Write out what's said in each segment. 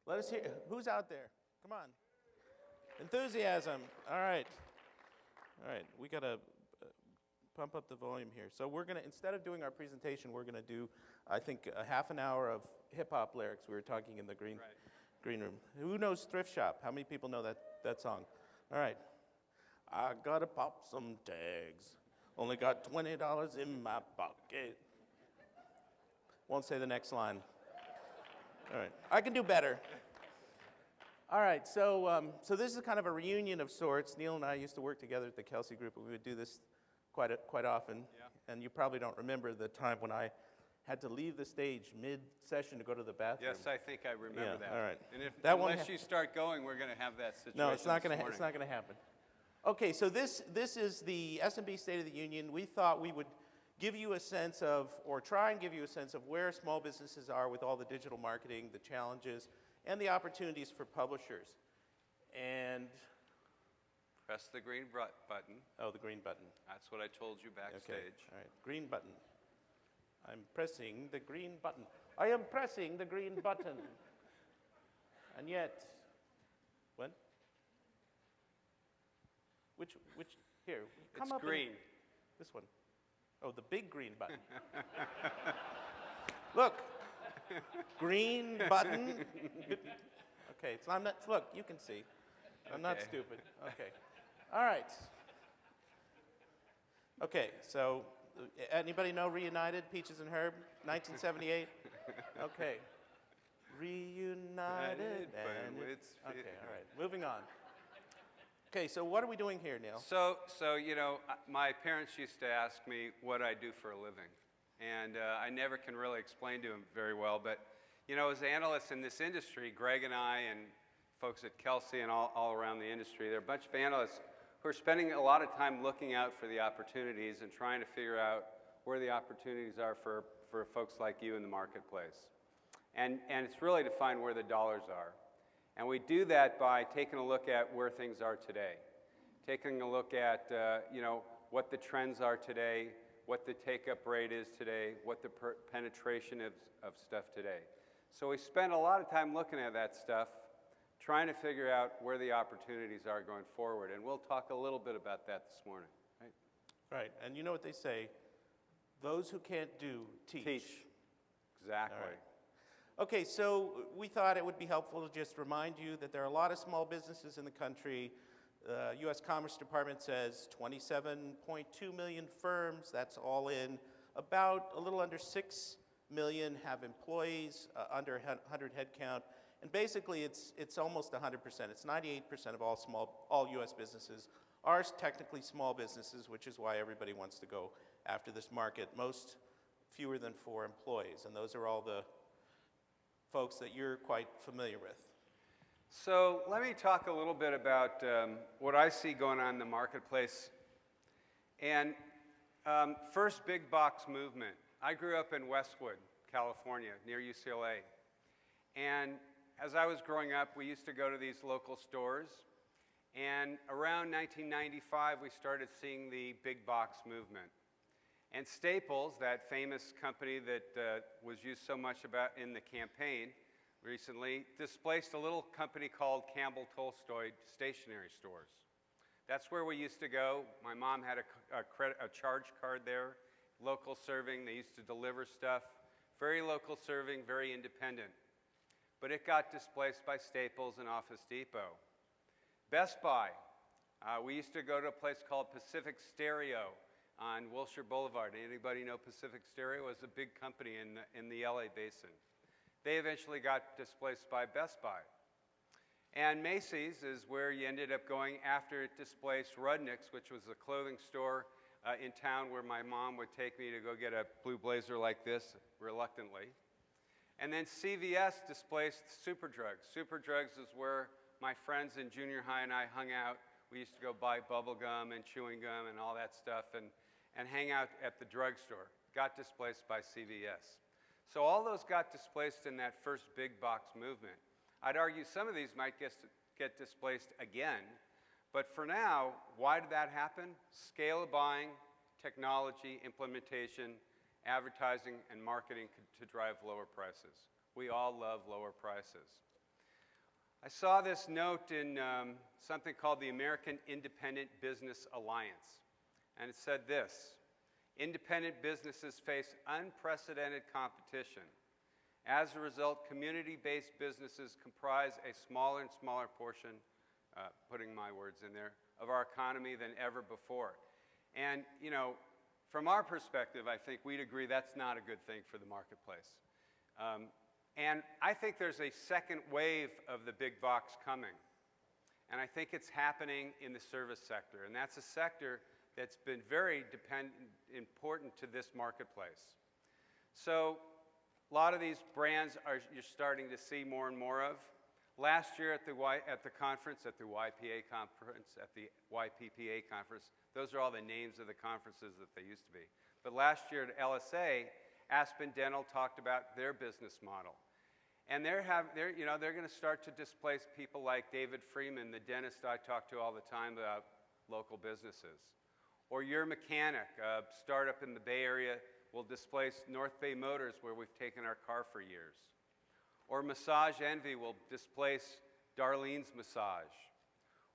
Let us hear. Who's out there? Come on. Enthusiasm. All right. All right. We got to pump up the volume here. So we're going to, instead of doing our presentation, we're going to do, I think, a half an hour of hip-hop lyrics. We were talking in the green room. Who knows Thrift Shop? How many people know that song? All right. I got to pop some tags. Only got $20 in my pocket. Won't say the next line. All right. I can do better. All right. So this is kind of a reunion of sorts. Neal and I used to work together at the Kelsey Group, and we would do this quite often. Yeah. And you probably don't remember the time when I had to leave the stage mid-session to go to the bathroom. Yes, I think I remember that. All right. And unless you start going, we're going to have that situation. No, it's not going to happen. Okay, so this is the SMB State of the Union. We thought we would give you a sense of, or try and give you a sense of where small businesses are with all the digital marketing, the challenges, and the opportunities for publishers. And press the green button. Oh, the green button. That's what I told you backstage. Okay. All right, green button. I'm pressing the green button. I am pressing the green button. And yet, what? Which, here, come up. It's green. This one. Oh, the big green button. Look, green button. Okay, so I'm not, look, you can see. I'm not stupid. Okay. All right. Okay, so anybody know Reunited, Peaches and Herb, 1978? Okay. Reunited and it's okay, all right. Moving on. Okay, so what are we doing here, Neal? So you know, my parents used to ask me what I do for a living. And I never can really explain to them very well. But, you know, as analysts in this industry, Greg and I and folks at Kelsey and all around the industry, there are a bunch of analysts who are spending a lot of time looking out for the opportunities and trying to figure out where the opportunities are for folks like you in the marketplace. And it's really to find where the dollars are. And we do that by taking a look at where things are today, taking a look at you know, what the trends are today, what the take-up rate is today, what the penetration of stuff today. So we spend a lot of time looking at that stuff, trying to figure out where the opportunities are going forward. And we'll talk a little bit about that this morning. Right? Right. And you know what they say, those who can't do, teach. Exactly. All right. Okay, so we thought it would be helpful to just remind you that there are a lot of small businesses in the country. The U.S. Commerce Department says 27.2 million firms, that's all in. About a little under 6 million have employees, under 100 headcount. And basically, it's almost 100%. It's 98% of all U.S. businesses are technically small businesses, which is why everybody wants to go after this market. Most fewer than 4 employees, and those are all the folks that you're quite familiar with. So let me talk a little bit about what I see going on in the marketplace. And first big box movement. I grew up in Westwood, California, near UCLA. And as I was growing up, we used to go to these local stores. And around 1995, we started seeing the big box movement. And Staples, that famous company that was used so much about in the campaign recently, displaced a little company called Campbell Tolstoy stationery stores. That's where we used to go. My mom had a charge card there, local serving. They used to deliver stuff. Very local serving, very independent. But it got displaced by Staples and Office Depot. Best Buy. We used to go to a place called Pacific Stereo on Wilshire Boulevard. Anybody know Pacific Stereo? It was a big company in the LA basin. They eventually got displaced by Best Buy. And Macy's is where you ended up going after it displaced Rudnick's, which was a clothing store in town where my mom would take me to go get a blue blazer like this, reluctantly. And then CVS displaced Superdrugs. Superdrugs is where my friends in junior high and I hung out. We used to go buy bubble gum and chewing gum and all that stuff and hang out at the drugstore. Got displaced by CVS. So all those got displaced in that first big box movement. I'd argue some of these might get displaced again. But for now, why did that happen? Scale of buying, technology, implementation, advertising, and marketing to drive lower prices. We all love lower prices. I saw this note in something called the American Independent Business Alliance, and it said this: independent businesses face unprecedented competition. As a result, community-based businesses comprise a smaller and smaller portion, putting my words in there, of our economy than ever before. And, you know, from our perspective, I think we'd agree that's not a good thing for the marketplace. And I think there's a second wave of the big box coming. And I think it's happening in the service sector. And that's a sector that's been very important to this marketplace. So a lot of these brands you're starting to see more and more of. Last year at the conference, at the YPA conference, at the YPPA conference, those are all the names of the conferences that they used to be. But last year at LSA, Aspen Dental talked about their business model. And they're going to start to displace people like David Freeman, the dentist I talk to all the time about local businesses. Or Your Mechanic, a startup in the Bay Area, will displace North Bay Motors, where we've taken our car for years. Or Massage Envy will displace Darlene's Massage.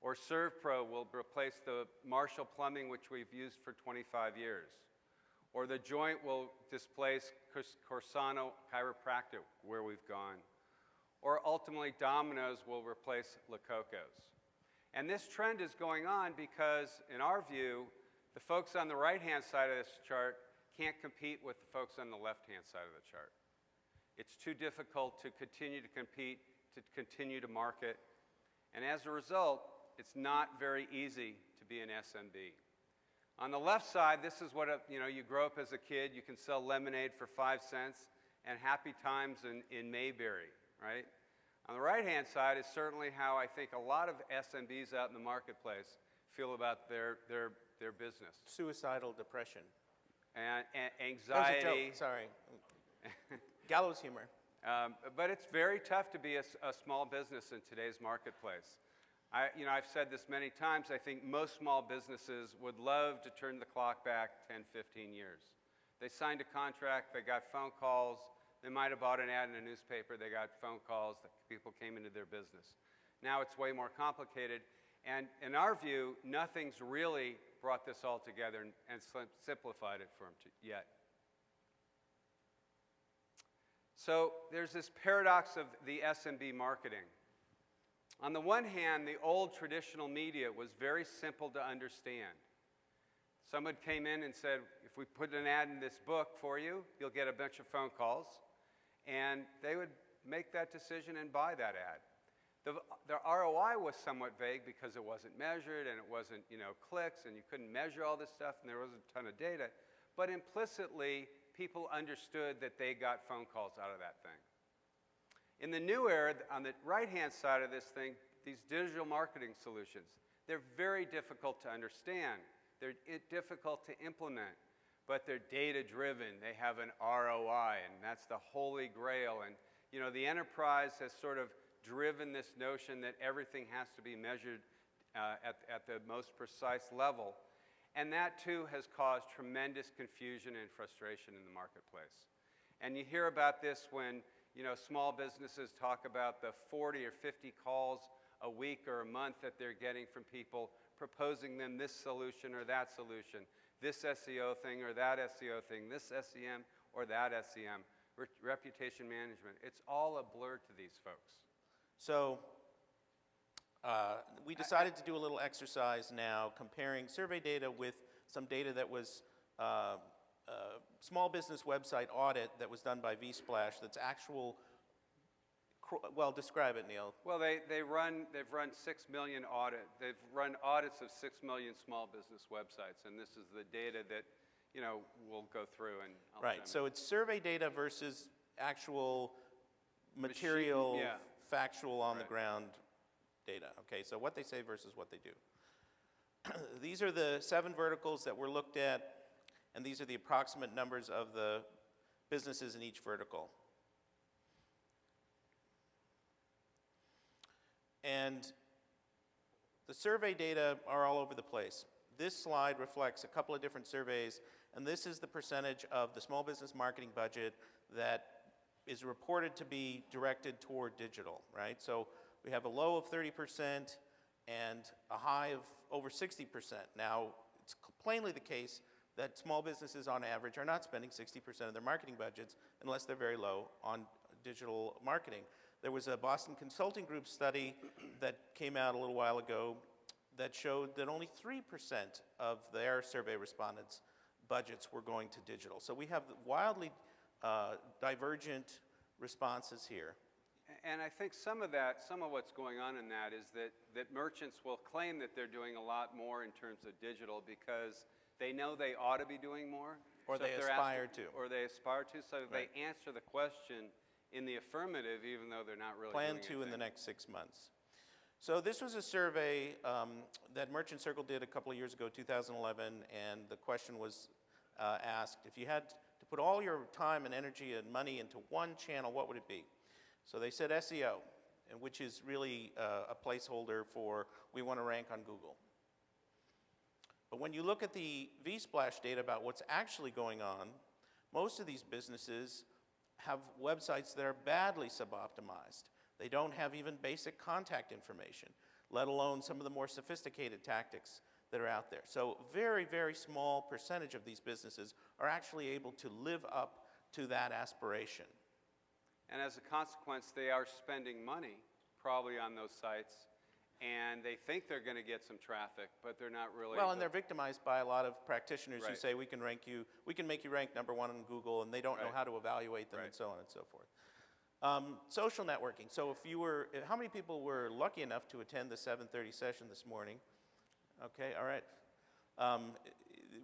Or ServPro will replace the Marshall Plumbing, which we've used for 25 years. Or The Joint will displace Corsano Chiropractic, where we've gone. Or ultimately, Domino's will replace La Coco's. And this trend is going on because, in our view, the folks on the right-hand side of this chart can't compete with the folks on the left-hand side of the chart. It's too difficult to continue to compete, to continue to market. And as a result, it's not very easy to be an SMB. On the left side, this is what, you grow up as a kid, you can sell lemonade for 5 cents and happy times in Mayberry, right? On the right-hand side is certainly how I think a lot of SMBs out in the marketplace feel about their business. Suicidal depression. And anxiety. That was a joke, sorry. Gallows humor. But it's very tough to be a small business in today's marketplace. I've said this many times. I think most small businesses would love to turn the clock back 10, 15 years. They signed a contract, they got phone calls, they might have bought an ad in a newspaper, they got phone calls, that people came into their business. Now it's way more complicated, and in our view, nothing's really brought this all together and simplified it for them yet. So there's this paradox of the SMB marketing. On the one hand, the old traditional media was very simple to understand. Someone came in and said, if we put an ad in this book for you, you'll get a bunch of phone calls. And they would make that decision and buy that ad. The ROI was somewhat vague because it wasn't measured and it wasn't, clicks, and you couldn't measure all this stuff, and there wasn't a ton of data. But implicitly, people understood that they got phone calls out of that thing. In the new era, on the right-hand side of this thing, these digital marketing solutions, they're very difficult to understand. They're difficult to implement, but they're data-driven. They have an ROI, and that's the holy grail. And, the enterprise has sort of driven this notion that everything has to be measured at the most precise level. And that, too, has caused tremendous confusion and frustration in the marketplace. And you hear about this when, small businesses talk about the 40 or 50 calls a week or a month that they're getting from people proposing them this solution or that solution, this SEO thing or that SEO thing, this SEM or that SEM, reputation management. It's all a blur to these folks. So we decided to do a little exercise now comparing survey data with some data that was small business website audit that was done by vSplash that's actual, well, describe it, Neal. Well, they've run 6 million they've run audits of 6 million small business websites, and this is the data that, we'll go through. And right, so it's survey data versus actual material, factual on the ground data. Okay, so what they say versus what they do. These are the 7 verticals that were looked at, and these are the approximate numbers of the businesses in each vertical. And the survey data are all over the place. This slide reflects a couple of different surveys, and this is the percentage of the small business marketing budget that is reported to be directed toward digital, right? So we have a low of 30% and a high of over 60%. Now, it's plainly the case that small businesses on average are not spending 60% of their marketing budgets unless they're very low on digital marketing. There was a Boston Consulting Group study that came out a little while ago that showed that only 3% of their survey respondents' budgets were going to digital. So we have wildly divergent responses here. And I think some of what's going on in that is that merchants will claim that they're doing a lot more in terms of digital because they know they ought to be doing more. Or so they aspire to. Or they aspire to, so right. They answer the question in the affirmative even though they're not really Plan doing to anything. in the next 6 months. So this was a survey that Merchant Circle did a couple of years ago, 2011, and the question was asked, if you had to put all your time and energy and money into one channel, what would it be? So they said SEO, which is really a placeholder for we want to rank on Google. But when you look at the vSplash data about what's actually going on, most of these businesses have websites that are badly suboptimized. They don't have even basic contact information, let alone some of the more sophisticated tactics that are out there. So very, very small percentage of these businesses are actually able to live up to that aspiration. And as a consequence, they are spending money probably on those sites, and they think they're going to get some traffic, but they're not really. Well, and they're victimized by a lot of practitioners right. who say we can make you rank #1 on Google, and they don't right. know how to evaluate them right. and so on and so forth. Social networking. So how many people were lucky enough to attend the 7:30 session this morning? Okay, all right.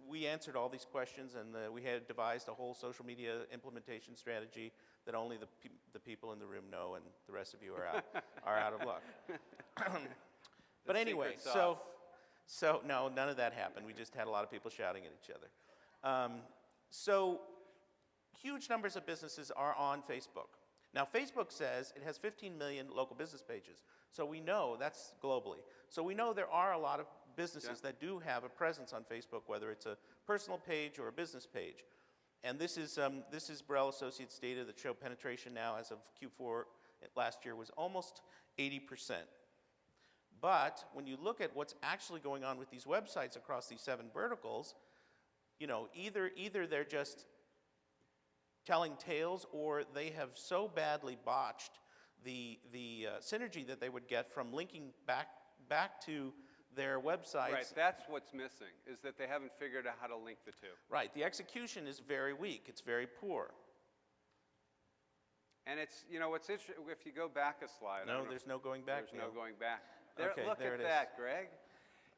We answered all these questions, and we had devised a whole social media implementation strategy that only the people in the room know, and the rest of you are out of luck. But anyway, so no, none of that happened. We just had a lot of people shouting at each other. So huge numbers of businesses are on Facebook. Now, Facebook says it has 15 million local business pages. So we know that's globally. So we know there are a lot of businesses that do have a presence on Facebook, whether it's a personal page or a business page. And this is Burrell Associates data that show penetration now as of Q4 last year was almost 80%. But when you look at what's actually going on with these websites across these 7 verticals, you know, either they're just telling tales, or they have so badly botched the synergy that they would get from linking back to their websites. Right, that's what's missing, is that they haven't figured out how to link the two. Right, the execution is very weak, it's very poor. And it's, you know, what's interesting, if you go back a slide. No, there's no going back. There's no going back. Okay, look there at it is. that, Greg.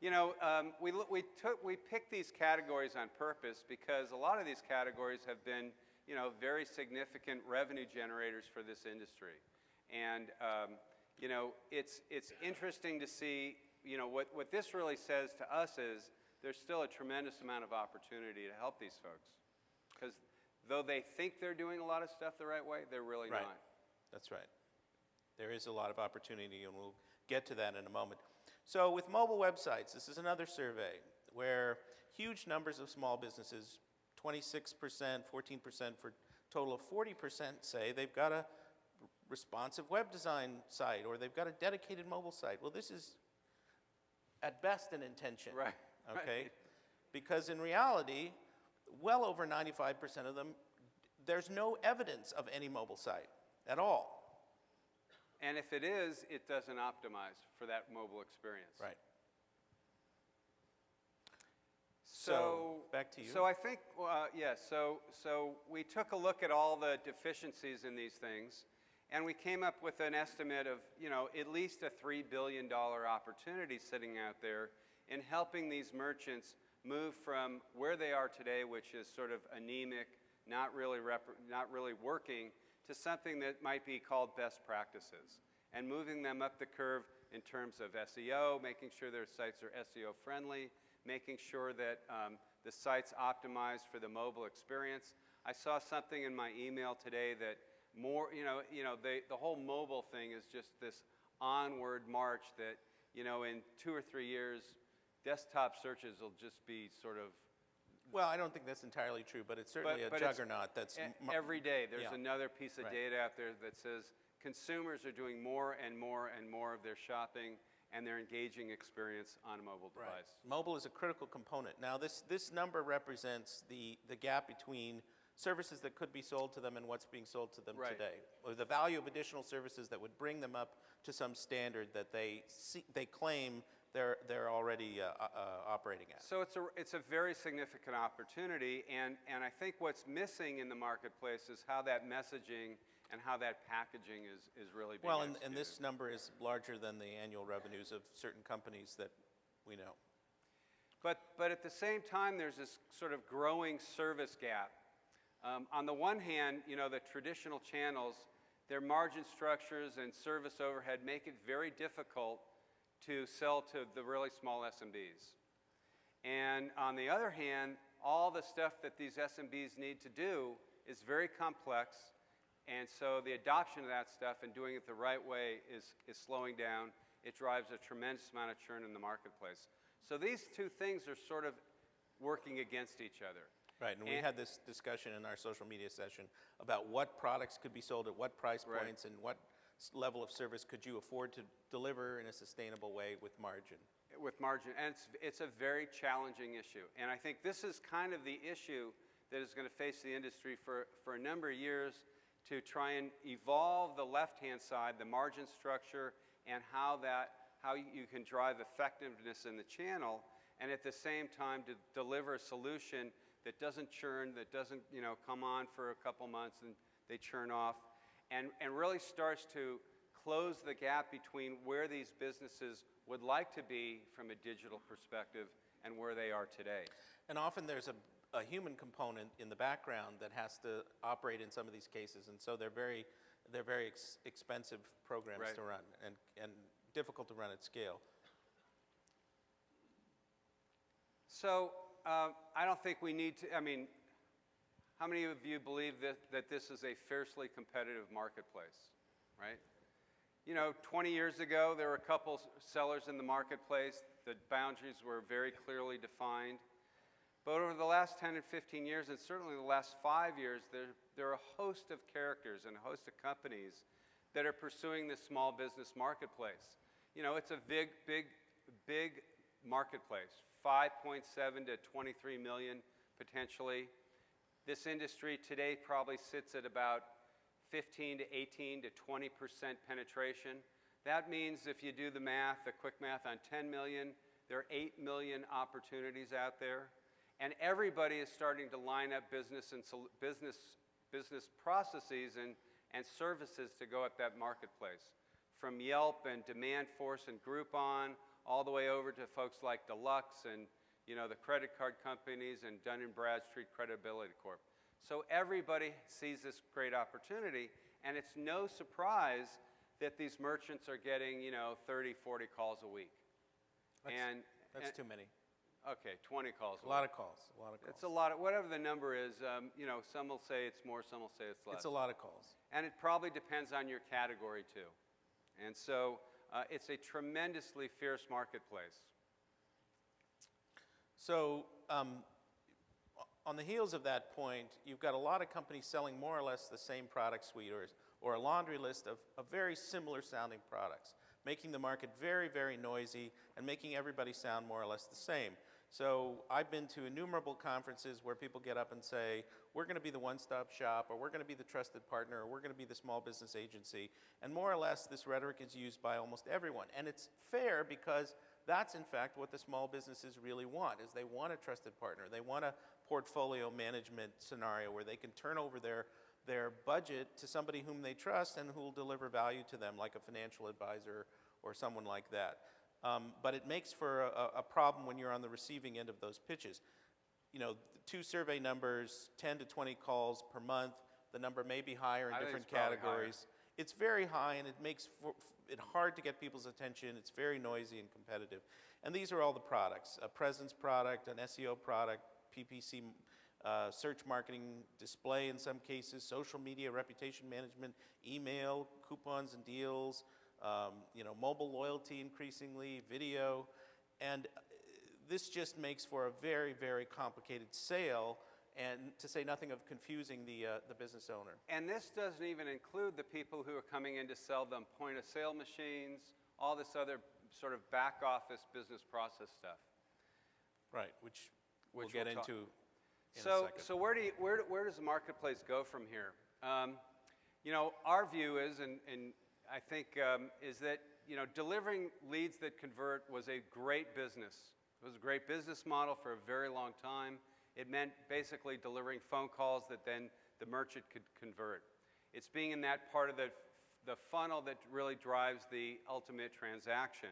You know, we picked these categories on purpose because a lot of these categories have been, you know, very significant revenue generators for this industry. And, you know, it's interesting to see, you know, what this really says to us is there's still a tremendous amount of opportunity to help these folks. Because though they think they're doing a lot of stuff the right way, they're really right. not. That's right. There is a lot of opportunity, and we'll get to that in a moment. So with mobile websites, this is another survey where huge numbers of small businesses, 26%, 14% for a total of 40% say they've got a responsive web design site or they've got a dedicated mobile site. Well, this is at best an intention. Right. Okay? Right. Because in reality, well over 95% of them, there's no evidence of any mobile site at all. And if it is, it doesn't optimize for that mobile experience. Right. So back to you. So I think, so we took a look at all the deficiencies in these things, and we came up with an estimate of, you know, at least a $3 billion opportunity sitting out there in helping these merchants move from where they are today, which is sort of anemic, not really working, to something that might be called best practices, and moving them up the curve in terms of SEO, making sure their sites are SEO friendly, making sure that the site's optimized for the mobile experience. I saw something in my email today that the whole mobile thing is just this onward march that, you know, in 2 or 3 years, desktop searches will just be sort of. Well, I don't think that's entirely true, but it's certainly a juggernaut. That's every day there's yeah. another piece of right. data out there that says consumers are doing more and more and more of their shopping and their engaging experience on a mobile device. Right. Mobile is a critical component. Now, this number represents the gap between services that could be sold to them and what's being sold to them today, or the value of additional services that would bring them up to some standard that they claim they're already operating at. So it's a very significant opportunity, and I think what's missing in the marketplace is how that messaging and how that packaging is really being executed. And this number is larger than the annual revenues of certain companies that we know. But at the same time, there's this sort of growing service gap. On the one hand, the traditional channels, their margin structures and service overhead make it very difficult to sell to the really small SMBs. And on the other hand, all the stuff that these SMBs need to do is very complex, and so the adoption of that stuff and doing it the right way is slowing down. It drives a tremendous amount of churn in the marketplace. So these two things are sort of working against each other. Right, and we had this discussion in our social media session about what products could be sold at what price points and what level of service could you afford to deliver in a sustainable way with margin. With margin, and it's a very challenging issue. And I think this is kind of the issue that is going to face the industry for a number of years, to try and evolve the left-hand side, the margin structure, and how you can drive effectiveness in the channel, and at the same time to deliver a solution that doesn't churn, that doesn't come on for a couple months and they churn off, and really starts to close the gap between where these businesses would like to be from a digital perspective and where they are today. And often there's a human component in the background that has to operate in some of these cases, and so they're very expensive programs to run and difficult to run at scale. So I don't think we need to, how many of you believe that this is a fiercely competitive marketplace, right? 20 years ago, there were a couple sellers in the marketplace. The boundaries were very clearly defined. But over the last 10 and 15 years, and certainly the last 5 years, there are a host of characters and a host of companies that are pursuing this small business marketplace. It's a big marketplace, 5.7 to 23 million potentially. This industry today probably sits at about 15 to 18 to 20% penetration. That means if you do the math, the quick math on 10 million, there are 8 million opportunities out there. And everybody is starting to line up business processes and services to go at that marketplace. From Yelp and Demandforce and Groupon, all the way over to folks like Deluxe and the credit card companies and Dun & Bradstreet Credibility Corp. So everybody sees this great opportunity, and it's no surprise that these merchants are getting 30, 40 calls a week. That's too many. Okay, 20 calls. A lot of calls. It's a lot of, whatever the number is, some will say it's more, some will say it's less. It's a lot of calls. And it probably depends on your category too. And so it's a tremendously fierce marketplace. So on the heels of that point, you've got a lot of companies selling more or less the same product suite or a laundry list of very similar sounding products, making the market very, very noisy and making everybody sound more or less the same. So I've been to innumerable conferences where people get up and say, we're going to be the one-stop shop, or we're going to be the trusted partner, or we're going to be the small business agency. And more or less, this rhetoric is used by almost everyone. And it's fair because that's, in fact, what the small businesses really want, is they want a trusted partner. They want a portfolio management scenario where they can turn over their budget to somebody whom they trust and who will deliver value to them, like a financial advisor or someone like that. But it makes for a problem when you're on the receiving end of those pitches. The 2 survey numbers, 10 to 20 calls per month. The number may be higher in different categories. It's very high, and it makes it hard to get people's attention. It's very noisy and competitive. And these are all the products: a presence product, an SEO product, PPC, search marketing, display in some cases, social media, reputation management, email, coupons and deals, mobile loyalty increasingly, video. And this just makes for a very, very complicated sale, and to say nothing of confusing the business owner. And this doesn't even include the people who are coming in to sell them point-of-sale machines, all this other sort of back-office business process stuff. Right, which we'll Which get we'll talk- into in a second. So where does the marketplace go from here? You know, our view is, and I think, is that, you know, delivering leads that convert was a great business. It was a great business model for a very long time. It meant basically delivering phone calls that then the merchant could convert. It's being in that part of the funnel that really drives the ultimate transaction.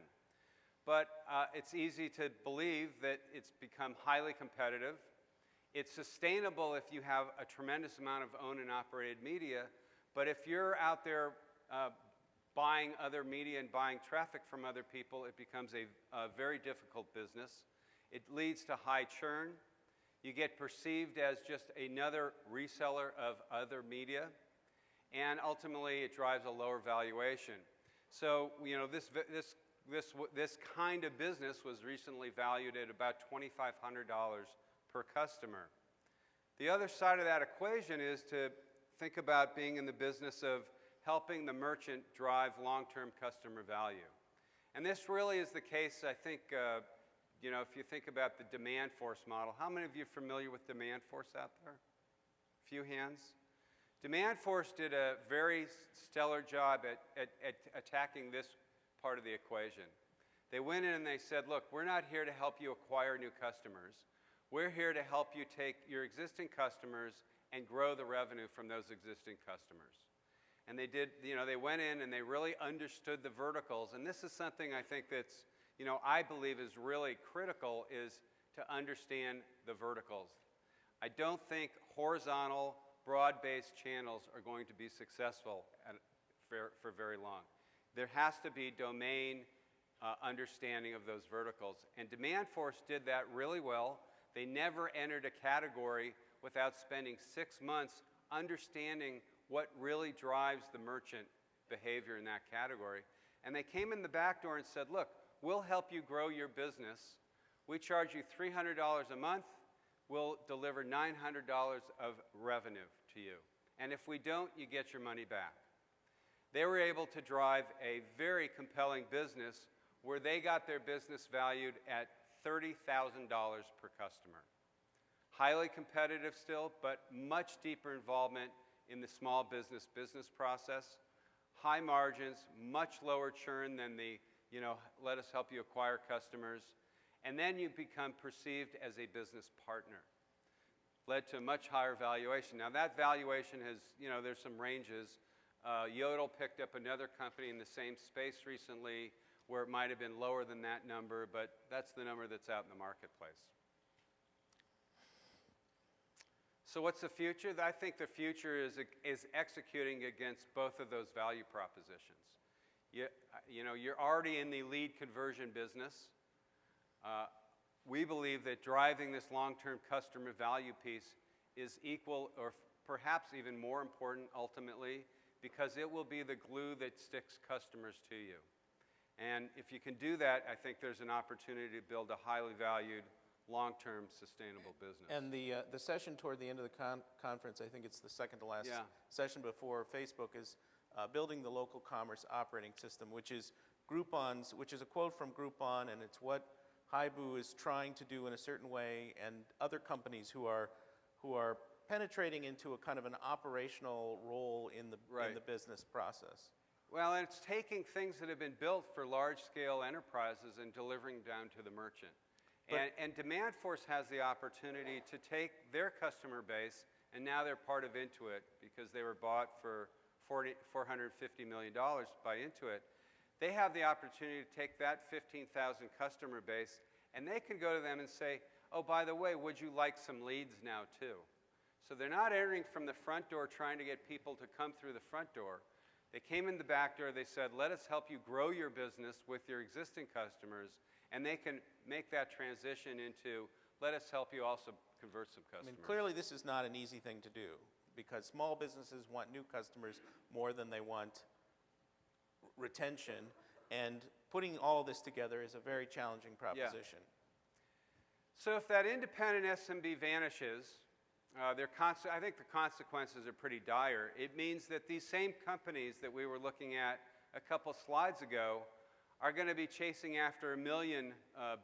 But it's easy to believe that it's become highly competitive. It's sustainable if you have a tremendous amount of owned and operated media, but if you're out there buying other media and buying traffic from other people, it becomes a very difficult business. It leads to high churn. You get perceived as just another reseller of other media, and ultimately it drives a lower valuation. So, you know, this kind of business was recently valued at about $2,500 per customer. The other side of that equation is to think about being in the business of helping the merchant drive long-term customer value. And this really is the case, I think, you know, if you think about the demand force model. How many of you are familiar with demand force out there? A few hands. Demand force did a very stellar job at attacking this part of the equation. They went in and they said, look, we're not here to help you acquire new customers. We're here to help you take your existing customers and grow the revenue from those existing customers. And they did, you know, they went in and they really understood the verticals. And this is something I think that's, you know, I believe is really critical, is to understand the verticals. I don't think horizontal, broad-based channels are going to be successful for very long. There has to be domain understanding of those verticals. And Demand Force did that really well. They never entered a category without spending 6 months understanding what really drives the merchant behavior in that category. And they came in the back door and said, look, we'll help you grow your business. We charge you $300 a month. We'll deliver $900 of revenue to you. And if we don't, you get your money back. They were able to drive a very compelling business where they got their business valued at $30,000 per customer. Highly competitive still, but much deeper involvement in the small business process. High margins, much lower churn than the, you know, let us help you acquire customers. And then you become perceived as a business partner. Led to a much higher valuation. Now that valuation has, you know, there's some ranges. Yodel picked up another company in the same space recently where it might have been lower than that number, but that's the number that's out in the marketplace. So what's the future? I think the future is executing against both of those value propositions. You know, you're already in the lead conversion business. We believe that driving this long-term customer value piece is equal or perhaps even more important ultimately, because it will be the glue that sticks customers to you. And if you can do that, I think there's an opportunity to build a highly valued, long-term, sustainable business. And the session toward the end of the conference, I think it's the second to last session before Facebook, is building the local commerce operating system, which is Groupon's, which is a quote from Groupon, and it's what Haibu is trying to do in a certain way, and other companies who are penetrating into a kind of an operational role in the business process. Well, and it's taking things that have been built for large-scale enterprises and delivering down to the merchant. And Demand Force has the opportunity to take their customer base, and now they're part of Intuit because they were bought for $450 million by Intuit. They have the opportunity to take that 15,000 customer base, and they can go to them and say, oh, by the way, would you like some leads now too? So they're not entering from the front door trying to get people to come through the front door. They came in the back door, they said, let us help you grow your business with your existing customers, and they can make that transition into, let us help you also convert some customers. I mean, clearly this is not an easy thing to do, because small businesses want new customers more than they want retention, and putting all of this together is a very challenging proposition. So if that independent SMB vanishes, I think the consequences are pretty dire. It means that these same companies that we were looking at a couple slides ago are going to be chasing after 1 million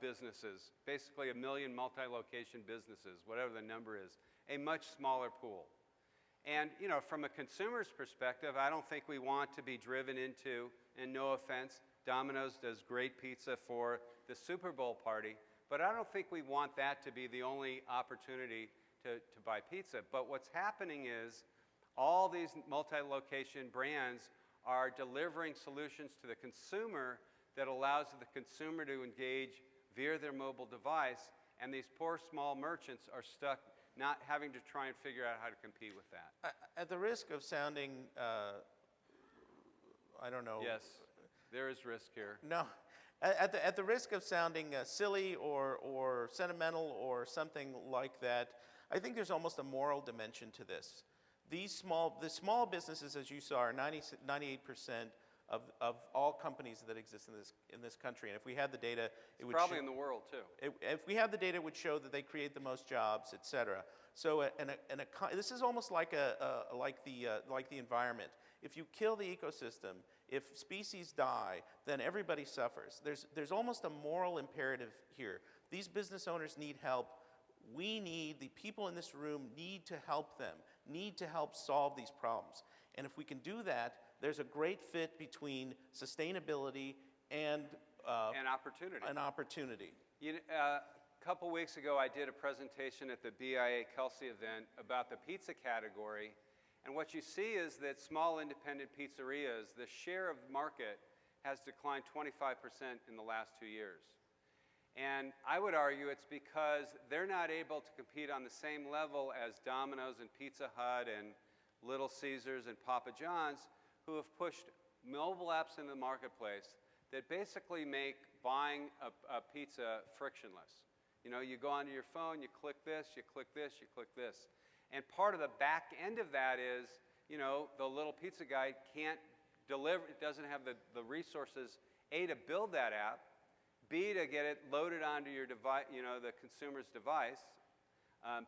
businesses, basically 1 million multi-location businesses, whatever the number is, a much smaller pool. And you know, from a consumer's perspective, I don't think we want to be driven into, and no offense, Domino's does great pizza for the Super Bowl party, but I don't think we want that to be the only opportunity to buy pizza. But what's happening is all these multi-location brands are delivering solutions to the consumer that allows the consumer to engage via their mobile device, and these poor small merchants are stuck not having to try and figure out how to compete with that. At the risk of sounding, I don't know. Yes, there is risk here. No, at the risk of sounding silly or sentimental or something like that, I think there's almost a moral dimension to this. The small businesses, as you saw, are 98% of all companies that exist in this country. And if we had the data, it would probably in the world too. If we had the data, it would show that they create the most jobs, et cetera. So, this is almost like the environment. If you kill the ecosystem, if species die, then everybody suffers. There's almost a moral imperative here. These business owners need help. The people in this room need to help them, need to help solve these problems. And if we can do that, there's a great fit between sustainability and opportunity. An opportunity. You know, a couple weeks ago, I did a presentation at the BIA Kelsey event about the pizza category. And what you see is that small independent pizzerias, the share of the market has declined 25% in the last 2 years. And I would argue it's because they're not able to compete on the same level as Domino's and Pizza Hut and Little Caesars and Papa John's, who have pushed mobile apps into the marketplace that basically make buying a pizza frictionless. You know, you go onto your phone, you click this, you click this, you click this. And part of the back end of that is, you know, the little pizza guy can't deliver, it doesn't have the resources, A, to build that app, B, to get it loaded onto your device, you know, the consumer's device,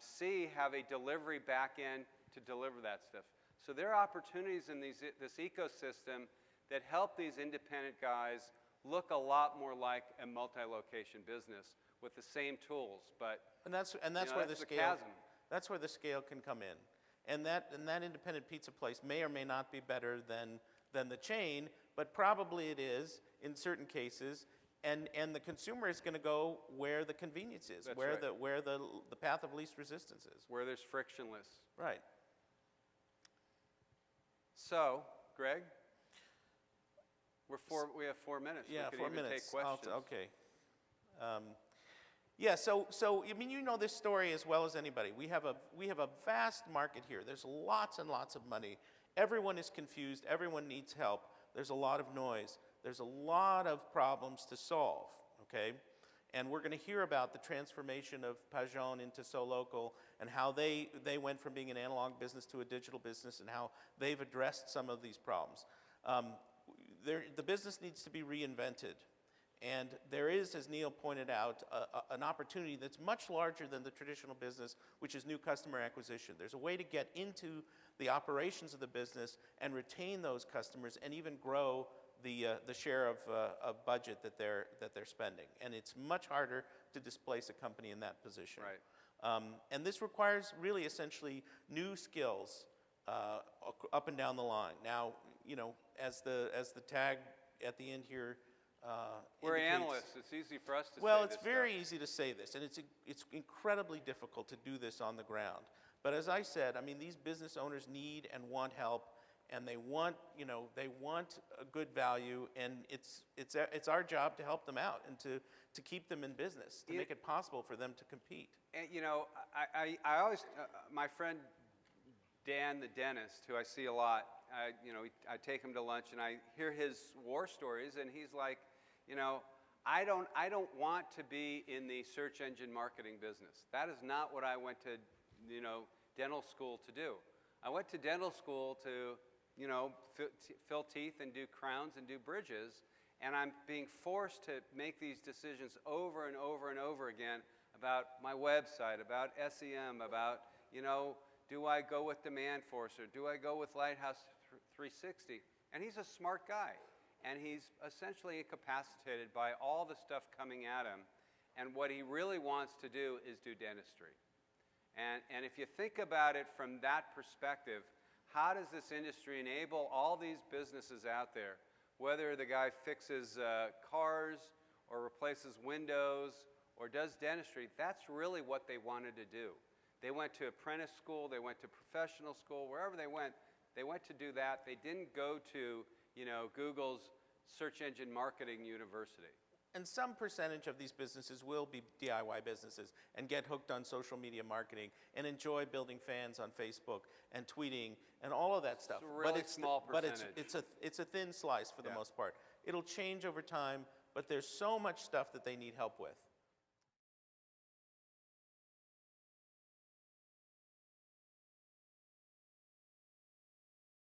C, have a delivery back end to deliver that stuff. So there are opportunities in this ecosystem that help these independent guys look a lot more like a multi-location business with the same tools, but that's where the scale. Chasm. That's where the scale can come in, and that independent pizza place may or may not be better than the chain, but probably it is in certain cases. And the consumer is going to go where the convenience is, That's where right. the path of least resistance is. Where there's frictionless. Right. So, Greg, we have 4 minutes. Yeah, we 4 can even minutes. Take questions. Okay. Yeah. So I mean, you know this story as well as anybody. We have a vast market here. There's lots and lots of money. Everyone is confused. Everyone needs help. There's a lot of noise. There's a lot of problems to solve, okay? And we're going to hear about the transformation of Pajon into SoLocal and how they went from being an analog business to a digital business and how they've addressed some of these problems. The business needs to be reinvented. And there is, as Neal pointed out, an opportunity that's much larger than the traditional business, which is new customer acquisition. There's a way to get into the operations of the business and retain those customers and even grow the share of budget that they're spending, and it's much harder to displace a company in that position. Right. And this requires really essentially new skills up and down the line. Now, you know, as the tag at the end here. We're analysts. It's easy for us to say Well, it's this very stuff. easy to say this, and it's incredibly difficult to do this on the ground. But as I said, I mean, these business owners need and want help. And they want a good value, and it's our job to help them out and to keep them in business, to make it possible for them to compete. And you know, I always my friend Dan, the dentist, who I see a lot, I take him to lunch and I hear his war stories, and he's like, you know, I don't want to be in the search engine marketing business. That is not what I went to, you know, dental school to do. I went to dental school to, you know, fill teeth and do crowns and do bridges, and I'm being forced to make these decisions over and over and over again about my website, about SEM, about, you know, do I go with Demand Force or do I go with Lighthouse 360? And he's a smart guy. And he's essentially incapacitated by all the stuff coming at him. And what he really wants to do is do dentistry. And if you think about it from that perspective, how does this industry enable all these businesses out there, whether the guy fixes cars or replaces windows or does dentistry? That's really what they wanted to do. They went to apprentice school, they went to professional school, wherever they went to do that. They didn't go to, you know, Google's search engine marketing university. And some percentage of these businesses will be DIY businesses and get hooked on social media marketing and enjoy building fans on Facebook and tweeting and all of that stuff. It's a really small percentage. But it's a thin slice for the most part. It'll change over time, but there's so much stuff that they need help with.